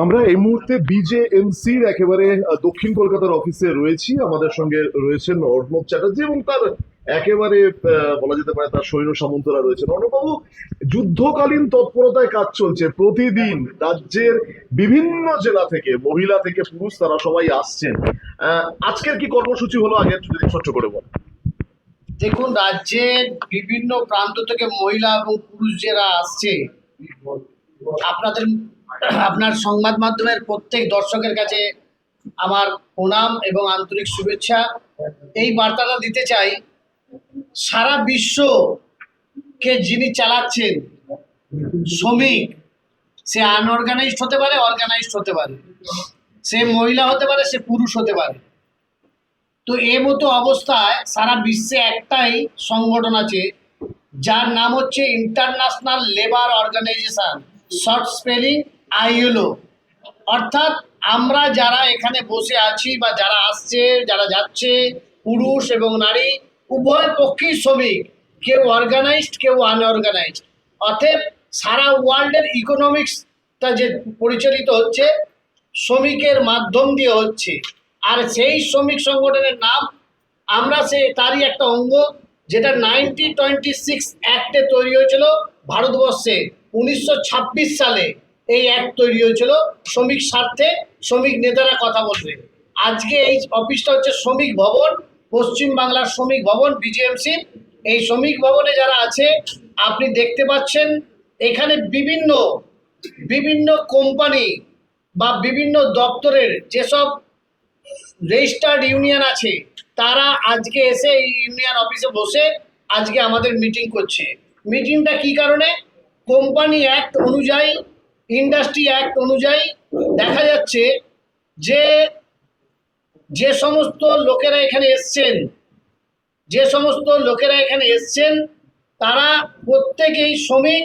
আমরা এই মুহূর্তে বিজেএমসির একেবারে দক্ষিণ কলকাতার অফিসে রয়েছি। আমাদের সঙ্গে রয়েছেন অর্ণব চ্যাটার্জি এবং তার একেবারে বলা যেতে পারে তার সৈন্য সামন্তরা রয়েছেন। অর্ণববাবু, যুদ্ধকালীন তৎপরতায় কাজ চলছে প্রতিদিন। রাজ্যের বিভিন্ন জেলা থেকে মহিলা থেকে পুরুষ তারা সবাই আসছেন। আজকের কি কর্মসূচি হলো আগে যদি ছোট্ট করে বল। দেখুন, রাজ্যের বিভিন্ন প্রান্ত থেকে মহিলা এবং পুরুষ যারা আসছে, আপনার সংবাদ মাধ্যমের প্রত্যেক দর্শকের কাছে আমার প্রণাম এবং আন্তরিক শুভেচ্ছা। এই বার্তাটা দিতে চাই, সারা বিশ্বকে যিনি চালাচ্ছেন শ্রমিক, সে আনঅর্গানাইজড হতে পারে, অর্গানাইজড হতে পারে, সে মহিলা হতে পারে, সে পুরুষ হতে পারে। তো এ মতো অবস্থায় সারা বিশ্বে একটাই সংগঠন আছে যার নাম হচ্ছে international labour organisation, short spelling ILO। অর্থাৎ আমরা যারা এখানে বসে আছি বা যারা আসছে, যারা যাচ্ছে, পুরুষ এবং নারী উভয় পক্ষেই শ্রমিক, কেউ অর্গানাইজড, কেউ আনঅর্গানাইজড। অতএব সারা ওয়ার্ল্ডের ইকোনমিক্সটা যে পরিচালিত হচ্ছে শ্রমিকের মাধ্যম দিয়ে হচ্ছে। আর সেই শ্রমিক সংগঠনের নাম, আমরা তারই একটা অঙ্গ, যেটা 1926 অ্যাক্টে তৈরি হয়েছিল ভারতবর্ষে। 1926 সালে এই অ্যাক্ট তৈরি হয়েছিল শ্রমিক স্বার্থে, শ্রমিক নেতারা কথা বলবে। আজকে এই অফিসটা হচ্ছে শ্রমিক ভবন, পশ্চিমবাংলার শ্রমিক ভবন বিজেএমসি। এই শ্রমিক ভবনে যারা আছে আপনি দেখতে পাচ্ছেন, এখানে বিভিন্ন বিভিন্ন কোম্পানি বা বিভিন্ন দপ্তরের যেসব রেজিস্টার্ড ইউনিয়ন আছে, তারা আজকে এসে এই ইউনিয়ন অফিসে বসে আজকে আমাদের মিটিং করছে। মিটিংটা কি কারণে? কোম্পানি অ্যাক্ট অনুযায়ী, ইন্ডাস্ট্রি অ্যাক্ট অনুযায়ী দেখা যাচ্ছে যে যে সমস্ত লোকেরা এখানে এসছেন তারা প্রত্যেকেই শ্রমিক,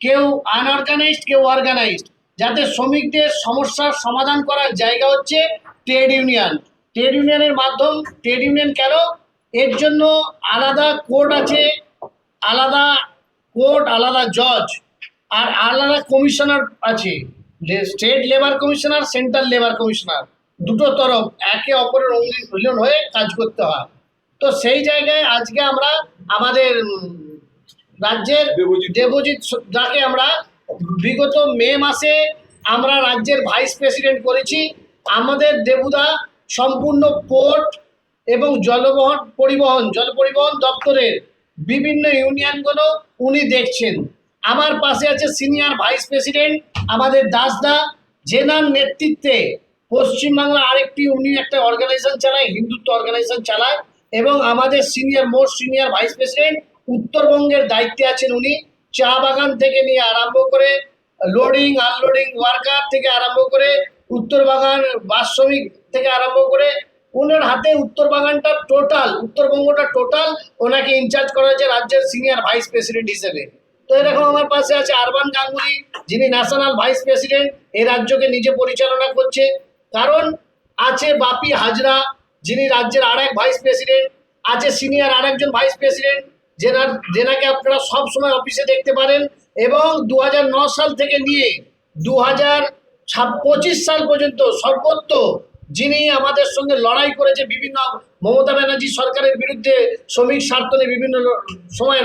কেউ আনঅর্গানাইজড, কেউ অর্গানাইজড। যাতে শ্রমিকদের সমস্যার সমাধান করার জায়গা হচ্ছে ট্রেড ইউনিয়ন। ট্রেড ইউনিয়নের মাধ্যম, ট্রেড ইউনিয়ন কেন? এর জন্য আলাদা কোর্ট আছে, আলাদা জজ, আর আলাদা কমিশনার আছে, state labour commissioner, central labour commissioner. দুটো তরফ একে অপরের অনুশীলন হয়ে কাজ করতে হয়। তো সেই জায়গায় আজকে আমরা আমাদের রাজ্যের দেবজিৎ দাকে আমরা বিগত মে মাসে আমরা রাজ্যের ভাইস প্রেসিডেন্ট করেছি। আমাদের দেবুদা সম্পূর্ণ পোর্ট এবং জল পরিবহন দপ্তরের বিভিন্ন ইউনিয়নগুলো উনি দেখছেন। আমার পাশে আছে সিনিয়র ভাইস প্রেসিডেন্ট আমাদের দাসদা, জেনার নেতৃত্বে পশ্চিমবাংলা আরেকটি উনি একটা অর্গানাইজেশন চালায়, হিন্দুত্ব অর্গানাইজেশন চালায়। এবং আমাদের মোস্ট সিনিয়র ভাইস প্রেসিডেন্ট উত্তরবঙ্গের দায়িত্বে আছেন উনি। চা বাগান থেকে নিয়ে আরম্ভ করে লোডিং আনলোডিং ওয়ার্কার থেকে আরম্ভ করে উত্তরবাগান বাস শ্রমিক থেকে আরম্ভ করে ওনার হাতে উত্তরবঙ্গটা টোটাল ওনাকে ইনচার্জ করা হয়েছে রাজ্যের সিনিয়র ভাইস প্রেসিডেন্ট হিসেবে। তো এরকম আমার পাশে আছে আরবান গাঙ্গুলি, যিনি ন্যাশনাল ভাইস প্রেসিডেন্ট, এই রাজ্যকে নিজে পরিচালনা করছে। কারণ আছে বাপি হাজরা, যিনি রাজ্যের আরেক ভাইস প্রেসিডেন্ট, আছে সিনিয়র আরেকজন ভাইস প্রেসিডেন্ট যেনাকে আপনারা সব সময় অফিসে দেখতে পারেন। এবং 2009 সাল থেকে নিয়ে 2025 সাল পর্যন্ত সর্বত্র যিনি আমাদের সঙ্গে লড়াই করেছে, বিভিন্ন মমতা ব্যানার্জি সরকারের বিরুদ্ধে শ্রমিক স্বার্থ নিয়ে বিভিন্ন সময়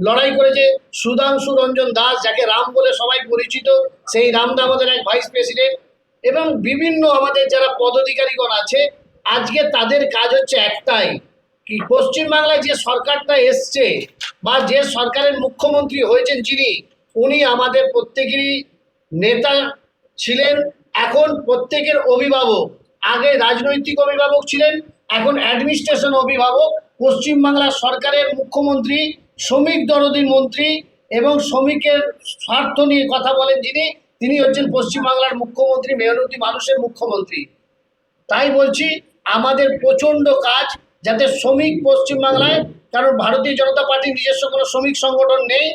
লড়াই করেছে, সুধাংশু রঞ্জন দাস, যাকে রাম বলে সবাই পরিচিত, সেই রামদা আমাদের এক ভাইস প্রেসিডেন্ট। এবং বিভিন্ন আমাদের যারা পদাধিকারীগণ আছে, আজকে তাদের কাজ হচ্ছে একটাই, কি পশ্চিমবাংলায় যে সরকারটা এসছে বা যে সরকারের মুখ্যমন্ত্রী হয়েছেন যিনি, উনি আমাদের প্রত্যেকেরই নেতা ছিলেন, এখন প্রত্যেকের অভিভাবক। আগে রাজনৈতিক অভিভাবক ছিলেন, এখন অ্যাডমিনিস্ট্রেশন অভিভাবক। পশ্চিমবাংলার সরকারের মুখ্যমন্ত্রী, শ্রমিক দরদী মন্ত্রী এবং শ্রমিকের স্বার্থ নিয়ে কথা বলেন যিনি, তিনি হচ্ছেন পশ্চিমবাংলার মুখ্যমন্ত্রী, মেহনতি মানুষের মুখ্যমন্ত্রী। তাই বলছি, আমাদের প্রচণ্ড কাজ যাতে শ্রমিক পশ্চিমবাংলায়, কারণ ভারতীয় জনতা পার্টির নিজস্ব কোনো শ্রমিক সংগঠন নেই।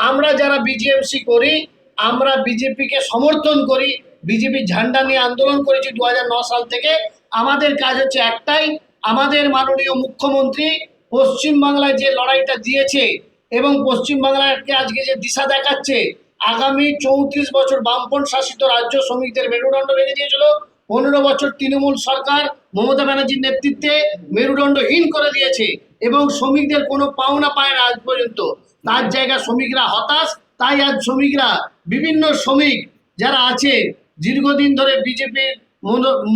আমরা যারা বিজেএমসি করি, আমরা বিজেপিকে সমর্থন করি, বিজেপির ঝান্ডা নিয়ে আন্দোলন করেছি 2009 সাল থেকে। আমাদের কাজ হচ্ছে একটাই, আমাদের মাননীয় মুখ্যমন্ত্রী পশ্চিমবাংলায় যে লড়াইটা দিয়েছে এবং পশ্চিমবাংলাকে আজকে যে দিশা দেখাচ্ছে, আগামী 34 বছর বামপন্থ শাসিত রাজ্য শ্রমিকদের মেরুদণ্ড ভেঙে দিয়েছিল। 15 বছর তৃণমূল সরকার মমতা ব্যানার্জির নেতৃত্বে মেরুদণ্ডহীন করে দিয়েছে এবং শ্রমিকদের কোনো পাওনা পায় না আজ পর্যন্ত। তার জায়গায় শ্রমিকরা হতাশ। তাই আজ শ্রমিকরা, বিভিন্ন শ্রমিক যারা আছে দীর্ঘদিন ধরে বিজেপির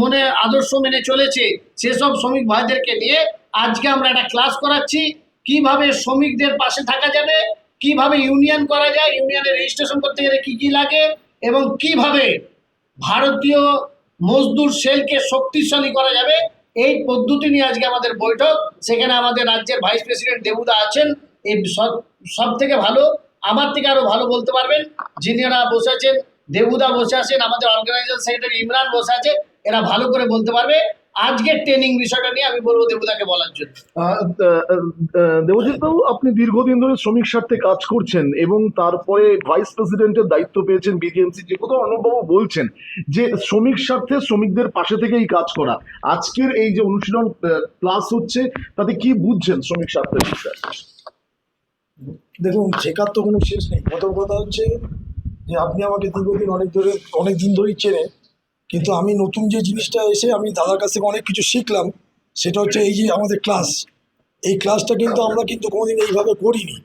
মনে আদর্শ মেনে চলেছে, সেসব শ্রমিক ভাইদেরকে নিয়ে আজকে আমরা একটা ক্লাস করাচ্ছি কিভাবে শ্রমিকদের পাশে থাকা যাবে, কিভাবে ইউনিয়ন করা যায়, ইউনিয়নে রেজিস্ট্রেশন করতে গেলে কি কি লাগে এবং কিভাবে ভারতীয় মজদুর সেলকে শক্তিশালী করা যাবে। এই পদ্ধতি নিয়ে আজকে আমাদের বৈঠক। সেখানে আমাদের রাজ্যের ভাইস প্রেসিডেন্ট দেবুদা আছেন। এই সব থেকে ভালো, আমার থেকে আরো ভালো বলতে পারবেন, যিনিরা বসে আছেন, দেবুদা বসে আছেন, আমাদের অর্গানাইজেশন সেক্রেটারি ইমরান বসে আছে, এরা ভালো করে বলতে পারবে। আজকের ট্রেনিং বিষয়টা নিয়ে আমি বলবো দেবুদাকে বলার জন্য। দেবজিৎ বাবু, আপনি দীর্ঘদিন ধরে শ্রমিক স্বার্থে কাজ করছেন এবং তারপরে ভাইস প্রেসিডেন্টের দায়িত্ব পেয়েছেন বিজেএমসি। যে কথা অর্ণববাবু বলছেন যে শ্রমিক স্বার্থে শ্রমিকদের পাশে থেকেই কাজ করা, আজকের এই যে অনুশীলন ক্লাস হচ্ছে তাতে কি বুঝছেন শ্রমিক স্বার্থের বিষয়ে? দেখুন, শেখার তো কোনো শেষ নেই। প্রথম কথা হচ্ছে যে আপনি আমাকে অনেক দিন ধরেই চেনেন, কিন্তু আমি নতুন যে জিনিসটা এসে আমি দাদার কাছ থেকে অনেক কিছু শিখলাম, সেটা হচ্ছে এই যে আমাদের ক্লাস। এই ক্লাসটা কিন্তু আমরা কোনোদিন এইভাবে করিনি।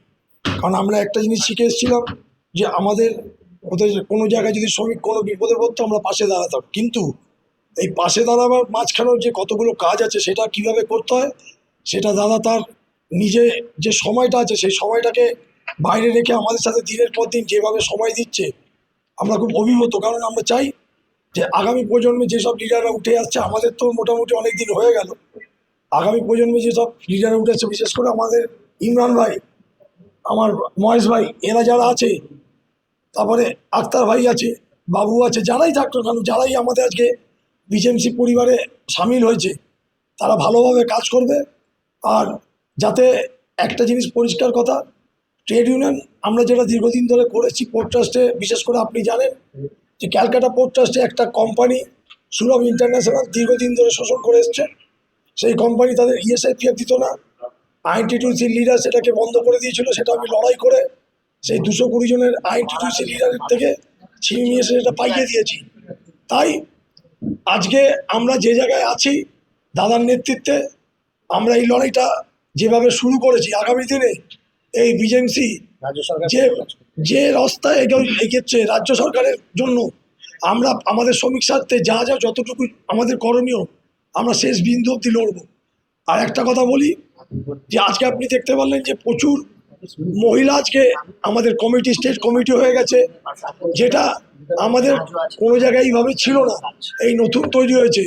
কারণ আমরা একটা জিনিস শিখে এসেছিলাম যে ওদের কোনো জায়গায় যদি শ্রমিক কোনো বিপদে পড়তো আমরা পাশে দাঁড়াতাম, কিন্তু এই পাশে দাঁড়াবার মাঝখানেও যে কতগুলো কাজ আছে সেটা কিভাবে করতে হয় সেটা দাদা তার নিজে যে সময়টা আছে সেই সময়টাকে বাইরে রেখে আমাদের সাথে দিনের পর দিন যেভাবে সময় দিচ্ছে, আমরা খুব অভিভূত। কারণ আমরা চাই যে আগামী প্রজন্মে যেসব লিডাররা উঠে আসছে, আমাদের তো মোটামুটি অনেক দিন হয়ে গেল, আগামী প্রজন্মে যেসব লিডাররা উঠে আসছে, বিশেষ করে আমাদের ইমরান ভাই, আমার মহেশ ভাই, এরা যারা আছে, তারপরে আক্তার ভাই আছে, বাবু আছে, যারাই থাকতো কেন, যারাই আমাদের আজকে বিজেএমসি পরিবারে সামিল হয়েছে, তারা ভালোভাবে কাজ করবে। আর যাতে একটা জিনিস পরিষ্কার কথা, ট্রেড ইউনিয়ন আমরা যেটা দীর্ঘদিন ধরে করেছি পোর্ট ট্রাস্টে, বিশেষ করে আপনি জানেন যে ক্যালকাটা পোর্ট ট্রাস্টে একটা কোম্পানি সুরভ ইন্টারন্যাশনাল দীর্ঘদিন ধরে শোষণ করে এসছে। সেই কোম্পানি তাদের ইএসআইপিএফ দিত না, আইএনটিটিউসির লিডার সেটাকে বন্ধ করে দিয়েছিল। সেটা আমি লড়াই করে সেই 220 জনের আইএনটিটিউসি লিডারের থেকে ছিনিয়ে নিয়ে এসে সেটা পাইয়ে দিয়েছি। তাই আজকে আমরা যে জায়গায় আছি দাদার নেতৃত্বে, আমরা এই লড়াইটা যেভাবে শুরু করেছি, আগামী দিনে এই বিজেএমসি রাজ্য সরকার যে রাস্তায় এগিয়েছে রাজ্য সরকারের জন্য, আমরা আমাদের শ্রমিক স্বার্থে যা যতটুকু আমাদের করণীয় আমরা শেষ বিন্দু অব্দি লড়বো। আর একটা কথা বলি যে আজকে আপনি দেখতে পারলেন যে প্রচুর মহিলা আজকে আমাদের কমিটি, স্টেট কমিটি হয়ে গেছে, যেটা আমাদের কোনো জায়গায় এইভাবে ছিল না, এই নতুন তৈরি হয়েছে।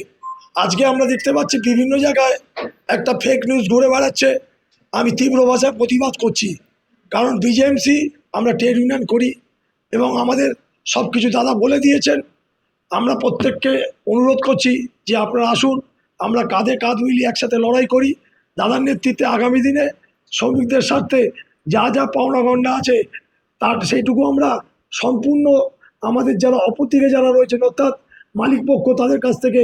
আজকে আমরা দেখতে পাচ্ছি বিভিন্ন জায়গায় একটা ফেক নিউজ ঘুরে বেড়াচ্ছে। আমি তীব্র ভাষায় প্রতিবাদ করছি, কারণ বিজেএমসি আমরা ট্রেড ইউনিয়ন করি এবং আমাদের সব কিছু দাদা বলে দিয়েছেন। আমরা প্রত্যেককে অনুরোধ করছি যে আপনারা আসুন, আমরা কাঁধে কাঁধ মিলিয়ে একসাথে লড়াই করি। দাদার নেতৃত্বে আগামী দিনে শ্রমিকদের স্বার্থে যা যা পাওনা গণ্ডা আছে তার সেইটুকু আমরা সম্পূর্ণ আমাদের যারা অপর যারা রয়েছেন অর্থাৎ মালিক পক্ষ, তাদের কাছ থেকে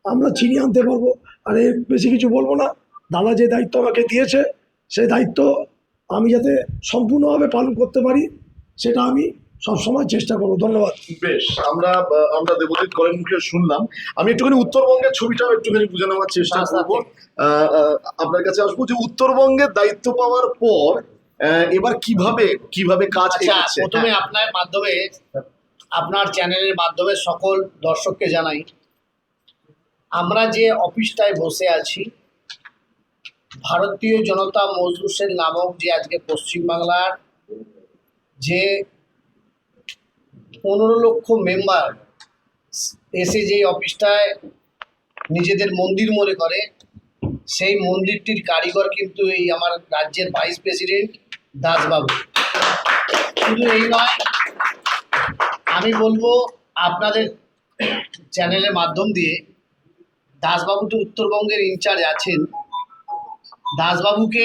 আমরা ছিনিয়ে আনতে পারবো। আর এর বেশি কিছু বলবো না। দাদা যে দায়িত্ব আমাকে দিয়েছে সেই দায়িত্ব আমি যাতে সম্পূর্ণভাবে পালন করতে পারি সেটা আমি সবসময় চেষ্টা করবো। ধন্যবাদ। বেশ, আমরা দেবজিৎ করের মুখে শুনলাম। আমি একটুখানি উত্তরবঙ্গের ছবিটাও একটুখানি বুঝে নেওয়ার চেষ্টা করবো। আপনার কাছে আসবো যে উত্তরবঙ্গের দায়িত্ব পাওয়ার পর এবার কিভাবে কাজ এগোচ্ছে। প্রথমে আপনার মাধ্যমে, আপনার চ্যানেলের মাধ্যমে সকল দর্শককে জানাই, আমরা যে অফিসটায় বসে আছি, ভারতীয় জনতা মজদুর সেল নামক যে আজকে পশ্চিমবাংলার যে 15 লক্ষ মেম্বার এসে যে অফিসটায় নিজেদের মন্দির মনে করে, সেই মন্দিরটির কারিগর কিন্তু এই আমার রাজ্যের ভাইস প্রেসিডেন্ট দাসবাবু। শুধু এই নয়, আমি বলবো আপনাদের চ্যানেলের মাধ্যম দিয়ে, দাসবাবু তো উত্তরবঙ্গের ইনচার্জ আছেন, দাসবাবুকে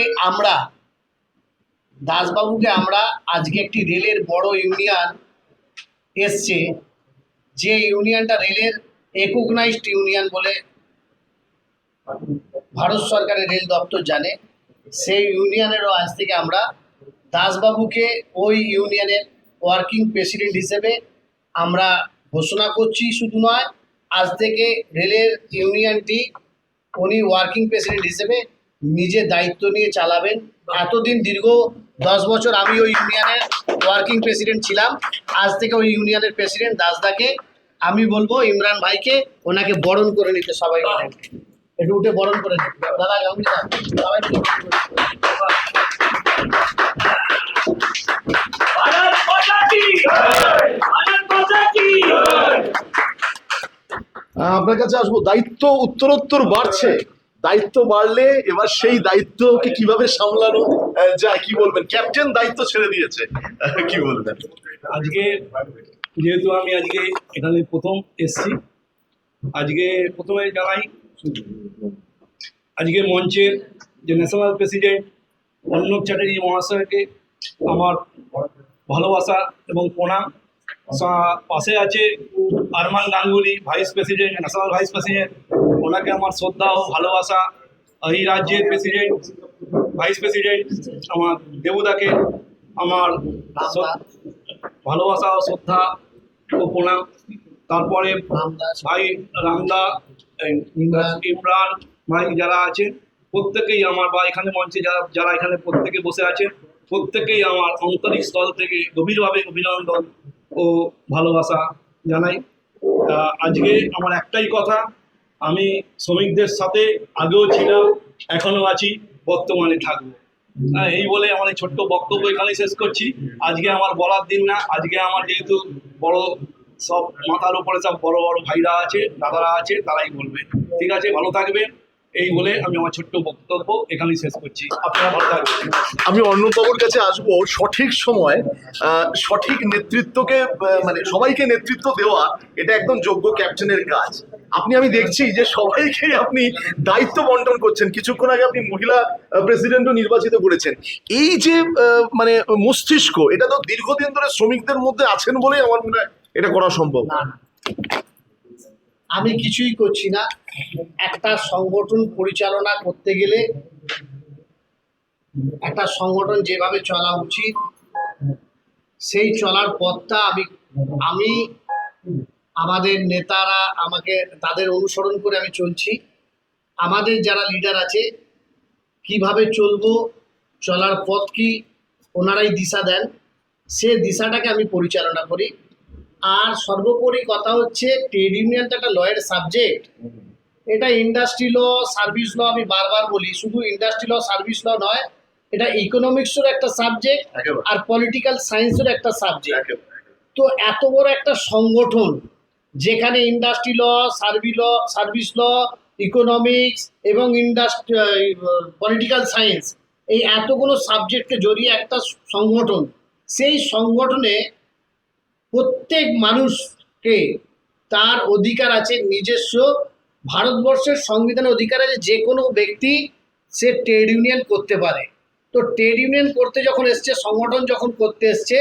আমরা আজকে একটি রেলের বড় ইউনিয়ন এসছে, যে ইউনিয়নটা রেলের রেকগনাইজড ইউনিয়ন বলে ভারত সরকারের রেল দপ্তর জানে, সেই ইউনিয়নেরও আজ থেকে আমরা দাসবাবুকে ওই ইউনিয়নের ওয়ার্কিং প্রেসিডেন্ট হিসেবে আমরা ঘোষণা করছি। শুধু নয়, আজ থেকে রেলের ইউনিয়নটি উনি ওয়ার্কিং প্রেসিডেন্ট হিসেবে নিজে দায়িত্ব নিয়ে চালাবেন। এতদিন দীর্ঘ 10 বছর আমি ওই ইউনিয়নের ওয়ার্কিং প্রেসিডেন্ট ছিলাম। আজ থেকে ওই ইউনিয়নের প্রেসিডেন্ট দাসদাকে আমি বলবো ইমরান ভাইকে ওনাকে বরণ করে নিতে, সবাই মিলে একটু উঠে বরণ করে নিতে। দাদা গাঙ্গুলি দা, সবাই মিলে বরণ করে নিতে। भारत माता की जय भारत माता की जय। আপনার কাছে আসবো, দায়িত্ব উত্তরোত্তর বাড়ছে, দায়িত্ব বাড়লে এবার সেই দায়িত্বকে কিভাবে সামলানো যায়, কি বলবেন? ক্যাপ্টেন দায়িত্ব ছেড়ে দিয়েছে, কি বলবেন? আজকে যেহেতু আমি আজকে এখানে প্রথম এসছি, আজকে প্রথমে জানাই আজকে মঞ্চের যে ন্যাশনাল প্রেসিডেন্ট অর্ণব চ্যাটার্জি মহাশয়কে আমার ভালোবাসা এবং প্রণাম। পাশে আছে Arman Ganguly, vice president, national vice president, ওনাকে আমার শ্রদ্ধা ও ভালোবাসা। এই রাজ্যের প্রেসিডেন্ট, ভাইস প্রেসিডেন্ট আমার দেবুদাকে আমার ভালোবাসা ও শ্রদ্ধা ও প্রণাম। তারপরে ভাই রামদা, ইমরান ভাই যারা আছেন প্রত্যেকেই আমার, বা এখানে মঞ্চে যারা যারা এখানে প্রত্যেকে বসে আছেন প্রত্যেকেই আমার আন্তরিক স্থল থেকে গভীরভাবে অভিনন্দন ও ভালোবাসা জানাই। আজকে আমার একটাই কথা, আমি শ্রমিকদের সাথে আগেও ছিলাম, এখনো আছি, বর্তমানে থাকবো। এই বলে আমার এই ছোট্ট বক্তব্য এখানেই শেষ করছি। আজকে আমার বলার দিন না, আজকে আমার যেহেতু বড় সব মাথার উপরে সব বড় বড় ভাইরা আছে, দাদারা আছে, তারাই বলবে। ঠিক আছে, ভালো থাকবেন। এই বলে আমি আমার ছোট্ট বক্তব্য এখানেই শেষ করছি। আপনারা ভালো থাকবেন। আমি অর্ণববাবুর কাছে আসবো। সঠিক সময় সঠিক নেতৃত্বকে মানে সবাইকে নেতৃত্ব দেওয়া, এটা একদম যোগ্য ক্যাপ্টেনের কাজ। আমি দেখছি যে সবাইকে আপনি দায়িত্ব বন্টন করছেন। কিছুক্ষণ আগে আপনি মহিলা প্রেসিডেন্টও নির্বাচিত করেছেন। এই যে মানে মস্তিষ্ক, এটা তো দীর্ঘদিন ধরে শ্রমিকদের মধ্যে আছেন বলেই আমার মনে হয় এটা করা সম্ভব। না না, আমি কিছুই করছি না। একটা সংগঠন পরিচালনা করতে গেলে একটা সংগঠন যেভাবে চলা উচিত সেই চলার পথটা আমি আমাদের নেতারা আমাকে তাদের অনুসরণ করে আমি চলছি। আমাদের যারা লিডার আছে কিভাবে চলবো, চলার পথ কি, ওনারাই দিশা দেন, সে দিশাটাকে আমি পরিচালনা করি। আর সর্বোপরি কথা হচ্ছে, ট্রেড ইউনিয়নটা একটা লয়ের সাবজেক্ট। এটা ইন্ডাস্ট্রি ল, সার্ভিস ল, আমি বারবার বলি, শুধু ইন্ডাস্ট্রি ল সার্ভিস ল নয়, এটা ইকোনমিক্সের একটা সাবজেক্ট আর পলিটিক্যাল সায়েন্সের একটা সাবজেক্ট। তো এত বড় একটা সংগঠন যেখানে ইন্ডাস্ট্রি ল, সার্ভিস ল, ইকোনমিক্স এবং পলিটিক্যাল সায়েন্স, এই এতগুলো সাবজেক্টকে জড়িয়ে একটা সংগঠন, সেই সংগঠনে প্রত্যেক মানুষকে তার অধিকার আছে নিজস্ব। ভারতবর্ষের সংবিধানে অধিকার আছে যে কোনো ব্যক্তি সে ট্রেড ইউনিয়ন করতে পারে। তো ট্রেড ইউনিয়ন করতে যখন এসছে, সংগঠন যখন করতে এসছে,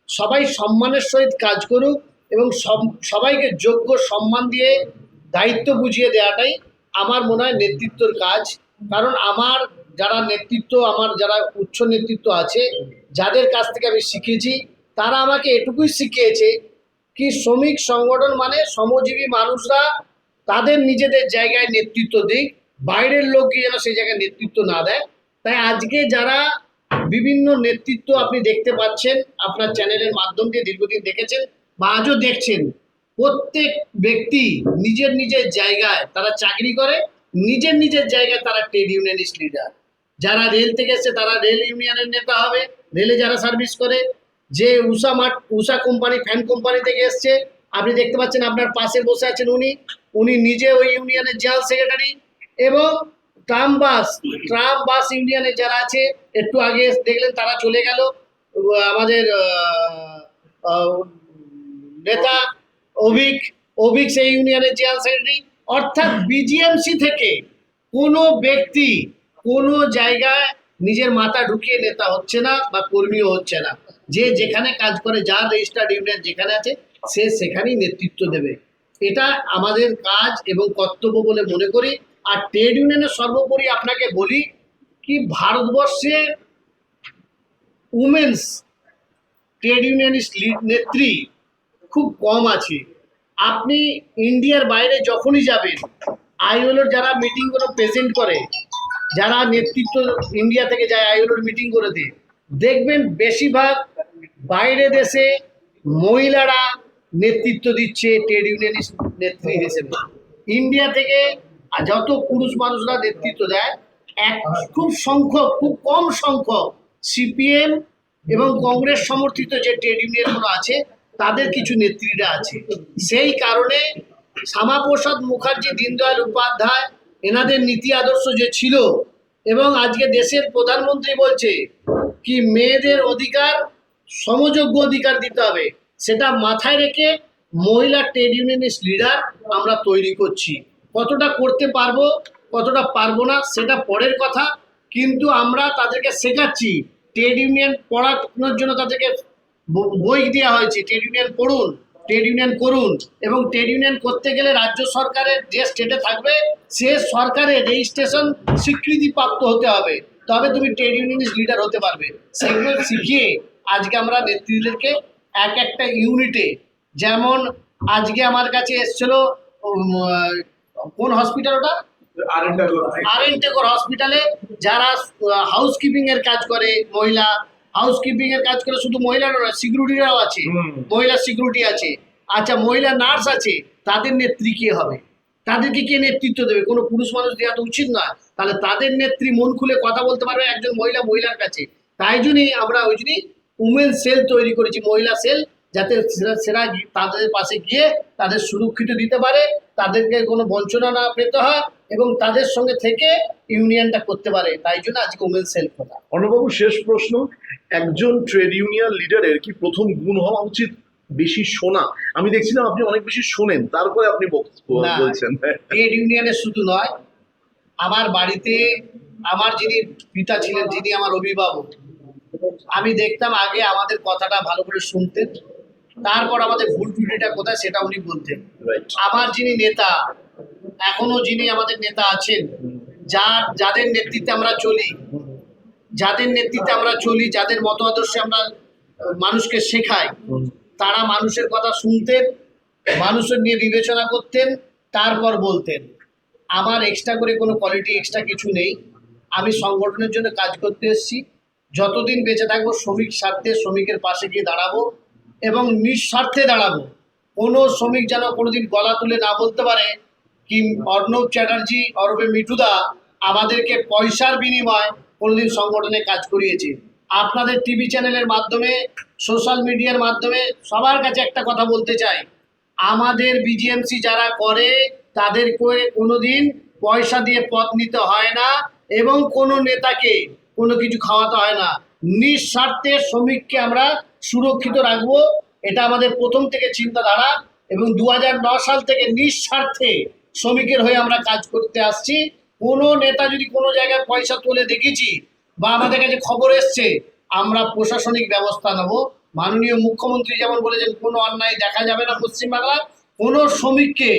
সবাই সম্মানের সহিত কাজ করুক এবং সবাইকে যোগ্য সম্মান দিয়ে দায়িত্ব বুঝিয়ে দেওয়াটাই আমার মনে হয় নেতৃত্বর কাজ। কারণ আমার যারা নেতৃত্ব, আমার যারা উচ্চ নেতৃত্ব আছে, যাদের কাছ থেকে আমি শিখেছি, তারা আমাকে এটুকুই শিখিয়েছে কি শ্রমিক সংগঠন মানে শ্রমজীবী মানুষরা তাদের নিজেদের জায়গায় নেতৃত্ব দিক, বাইরের লোককে যেন সেই জায়গায় নেতৃত্ব না দেয়। তাই আজকে যারা বিভিন্ন নেতৃত্ব আপনি দেখতে পাচ্ছেন, আপনার চ্যানেলের মাধ্যম দিয়ে দীর্ঘদিন দেখেছেন বা আজও দেখছেন, প্রত্যেক ব্যক্তি নিজের নিজের জায়গায় তারা চাকরি করে, নিজের নিজের জায়গায় তারা ট্রেড ইউনিয়নিস্ট লিডার। যারা রেল থেকে এসছে তারা রেল ইউনিয়নের নেতা হবে, রেলে যারা সার্ভিস করে। যে উষা কোম্পানি, ফ্যান কোম্পানি থেকে এসছে, আপনি দেখতে পাচ্ছেন আপনার পাশে বসে আছেন উনি নিজে ওই ইউনিয়নের জেনারেল সেক্রেটারি। এবং ট্রাম বাস ইউনিয়নে যারা আছে, একটু আগে দেখলেন তারা চলে গেল, আমাদের নেতা অভিক সেই ইউনিয়নের জেনারেল সেক্রেটারি। অর্থাৎ বিজিএমসি থেকে কোনো ব্যক্তি কোনো জায়গায় নিজের মাথা ঢুকিয়ে নেতা হচ্ছে না বা কর্মীও হচ্ছে না। যে যেখানে কাজ করে, যার রেজিস্টার্ড ইউনিয়ন যেখানে আছে, সে সেখানেই নেতৃত্ব দেবে। এটা আমাদের কাজ এবং কর্তব্য বলে মনে করি। আর ট্রেড ইউনিয়নের সর্বোপরি আপনাকে বলি কি, ভারতবর্ষে উমেন্স ট্রেড ইউনিয়নিস্ট নেত্রী খুব কম আছে। আপনি ইন্ডিয়ার বাইরে যখনই যাবেন, আইএলওর যারা মিটিংগুলো প্রেজেন্ট করে, যারা নেতৃত্ব ইন্ডিয়া থেকে যায় আইএলওর মিটিং করতে, দেখবেন বেশিরভাগ বাইরে দেশে মহিলারা নেতৃত্ব দিচ্ছে ট্রেড ইউনিয়নিস্ট নেত্রী হিসেবে। ইন্ডিয়া থেকে যত পুরুষ মানুষরা নেতৃত্ব দেয়, খুব কম সংখ্যক সিপিএম এবং কংগ্রেস সমর্থিত যে ট্রেড ইউনিয়নগুলো আছে তাদের কিছু নেত্রীরা আছে। সেই কারণে শ্যামাপ্রসাদ মুখার্জি, দীনদয়াল উপাধ্যায়, এনাদের নীতি আদর্শ যে ছিল, এবং আজকে দেশের প্রধানমন্ত্রী বলছে কি মেয়েদের অধিকার, সমযোগ্য অধিকার দিতে হবে, সেটা মাথায় রেখে মহিলা ট্রেড ইউনিয়নিস্ট লিডার আমরা তৈরি করছি। কতটা করতে পারবো কতটা পারবো না সেটা পরের কথা, কিন্তু আমরা তাদেরকে শেখাচ্ছি। ট্রেড ইউনিয়ন পড়ানোর জন্য তাদেরকে বই দেওয়া হয়েছে, ট্রেড ইউনিয়ন পড়ুন, ট্রেড ইউনিয়ন করুন, এবং ট্রেড ইউনিয়ন করতে গেলে রাজ্য সরকারের যে স্টেটে থাকবে সে সরকারের রেজিস্ট্রেশন স্বীকৃতিপ্রাপ্ত হতে হবে, তবে তুমি ট্রেড ইউনিয়নিস্ট লিডার হতে পারবে। সেগুলো শিখিয়ে আজকে আমরা নেত্রীদেরকে একটা ইউনিটে, যেমন আজকে আমার কাছে এসেছিল কোন হসপিটাল ওটা, আরএনটেকর হসপিটালে, যারা হাউসকিপিং এর কাজ করে, মহিলা হাউসকিপিং এর কাজ করে, শুধু মহিলারা নয়, সিকিউরিটিরাও আছে, মহিলা সিকিউরিটি আছে, আচ্ছা মহিলা নার্স আছে, তাদের নেত্রী কে হবে? তাদেরকে কে নেতৃত্ব দেবে? কোনো পুরুষ মানুষ দেওয়া তো উচিত নয়। তাহলে তাদের নেত্রী মন খুলে কথা বলতে পারবে একজন মহিলার কাছে। তাই জন্যই আমরা ওই জন্যই উমেন সেল তৈরি করেছি, মহিলা সেল, যাতে সেরা তাদের পাশে গিয়ে তাদের সুরক্ষিত দিতে পারে, তাদেরকে কোনো বঞ্চনা না পেতে হয়, এবং তাদের সঙ্গে থেকে ইউনিয়নটা করতে পারে। তাই জন্য আজকে উমেন সেল করা। অর্ণবাবু, শেষ প্রশ্ন, একজন ট্রেড ইউনিয়ন লিডারের কি প্রথম গুণ হওয়া উচিত বেশি শোনা? আমি দেখছিলাম আপনি অনেক বেশি শোনেন, তারপরে আপনি বলছেন। ট্রেড ইউনিয়নের শুধু নয়, আমার বাড়িতে আমার যিনি পিতা ছিলেন, যিনি আমার অভিভাবক, আমি দেখতাম আগে আমাদের কথাটা ভালো করে শুনতেন, তারপর আমাদের ভুল ত্রুটিটা কোথায় সেটা উনি বলতেন। আমার যিনি নেতা, এখনো যিনি আমাদের নেতা আছেন, যাদের নেতৃত্বে আমরা চলি, যাদের মত আদর্শে আমরা মানুষকে শেখাই, তারা মানুষের কথা শুনতেন, মানুষের নিয়ে বিবেচনা করতেন, তারপর বলতেন। আমার এক্সট্রা করে কোনো কোয়ালিটি এক্সট্রা কিছু নেই। আমি সংগঠনের জন্য কাজ করতে এসেছি। যতদিন বেঁচে থাকবো শ্রমিক স্বার্থে, শ্রমিকের পাশে গিয়ে দাঁড়াবো এবং নিঃস্বার্থে দাঁড়াবো। কোনো শ্রমিক যেন কোনোদিন গলা তুলে না বলতে পারে কি অর্ণব চ্যাটার্জি অরবে মিঠুদা আমাদেরকে পয়সার বিনিময়ে কোনোদিন সংগঠনে কাজ করিয়েছে। আপনাদের টিভি চ্যানেলের মাধ্যমে, সোশ্যাল মিডিয়ার মাধ্যমে সবার কাছে একটা কথা বলতে চাই, আমাদের বিজিএমসি যারা করে তাদেরকে কোনোদিন পয়সা দিয়ে পদ নিতে হয় না, এবং কোনো নেতাকে কোনো কিছু খাওয়াতে হয় না। নিঃস্বার্থে শ্রমিককে আমরা সুরক্ষিত রাখবো, এটা আমাদের প্রথম থেকে চিন্তাধারা, এবং 2009 সাল থেকে নিঃস্বার্থে শ্রমিকের হয়ে আমরা কাজ করতে আসছি। কোনো নেতা যদি কোনো জায়গায় পয়সা তুলে দেখেছি বা আমাদের কাছে খবর এসছে, আমরা প্রশাসনিক ব্যবস্থা নেব। মাননীয় মুখ্যমন্ত্রী যেমন বলেছেন, কোনো অন্যায় দেখা যাবে না পশ্চিমবাংলায়, কোনো শ্রমিককে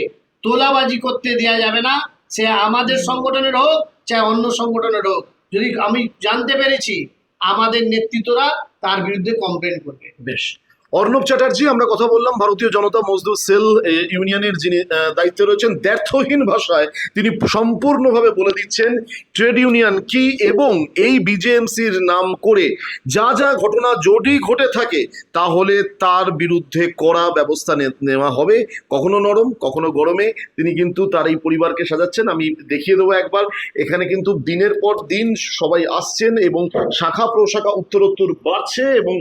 তোলাবাজি করতে দেওয়া যাবে না, সে আমাদের সংগঠনের হোক চাই অন্য সংগঠনের হোক। যদি আমি জানতে পেরেছি, আমাদের নেতৃত্বরা তার বিরুদ্ধে কমপ্লেন করবে। বেশ, অর্ণব চ্যাটার্জি, আমরা কথা বললাম ভারতীয় জনতা মজদুর সেল ইউনিয়নের যিনি দায়িত্বে রয়েছেন। দ্ব্যর্থহীন ভাষায় তিনি সম্পূর্ণভাবে বলে দিচ্ছেন ট্রেড ইউনিয়ন কি, এবং এই বিজেএমসির নাম করে যা যা ঘটনা যদি ঘটে থাকে তাহলে তার বিরুদ্ধে কড়া ব্যবস্থা নেওয়া হবে, কখনো নরম কখনো গরমে। তিনি কিন্তু তার এই পরিবারকে সাজাচ্ছেন। আমি দেখিয়ে দেবো একবার, এখানে কিন্তু দিনের পর দিন সবাই আসছেন এবং শাখা প্রশাখা উত্তরোত্তর বাড়ছে। এবং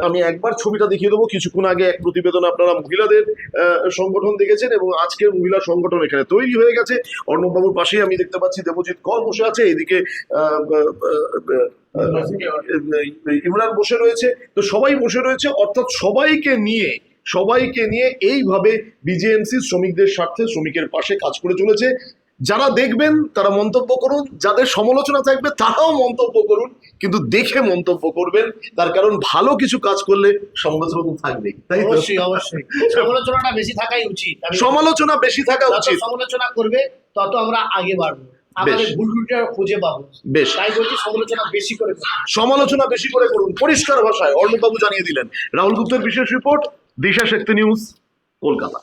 আমি একবার ছবিটা দেখিয়ে দেবো। কিছুক্ষণ আগে এক প্রতিবেদন আপনারা মহিলাদের সংগঠন দেখেছেন, এবং আজকের মহিলা সংগঠন এখানে তৈরি হয়ে গেছে। অর্ণববাবুর পাশেই আমি দেখতে পাচ্ছি দেবজিৎ কর বসে আছে, এদিকে ইমরান বসে রয়েছে। তো সবাই বসে রয়েছে, অর্থাৎ সবাইকে নিয়ে এইভাবে বিজেএমসি শ্রমিকদের স্বার্থে, শ্রমিকের পাশে কাজ করে চলেছে। যারা দেখবেন তারা মন্তব্য করুন, যাদের সমালোচনা থাকবে তারাও মন্তব্য করুন, কিন্তু দেখে মন্তব্য করবেন, তার কারণ ভালো কিছু কাজ করলে সমালোচনা তো থাকবেই, তাই তো? অবশ্যই সমালোচনাটা বেশি থাকাই উচিত। সমালোচনা বেশি থাকা উচিত। সমালোচনা করবে তত আমরা আগে বাড়বো। আমাদের ভুল ত্রুটিটা খুঁজে পাবো। বেশ। তাই বলছি সমালোচনা বেশি করে করুন। সমালোচনা বেশি করে করুন, পরিষ্কার ভাষায় অর্ণববাবু জানিয়ে দিলেন। রাহুল গুপ্তের বিশেষ রিপোর্ট, দিশা শক্তি নিউজ, কলকাতা।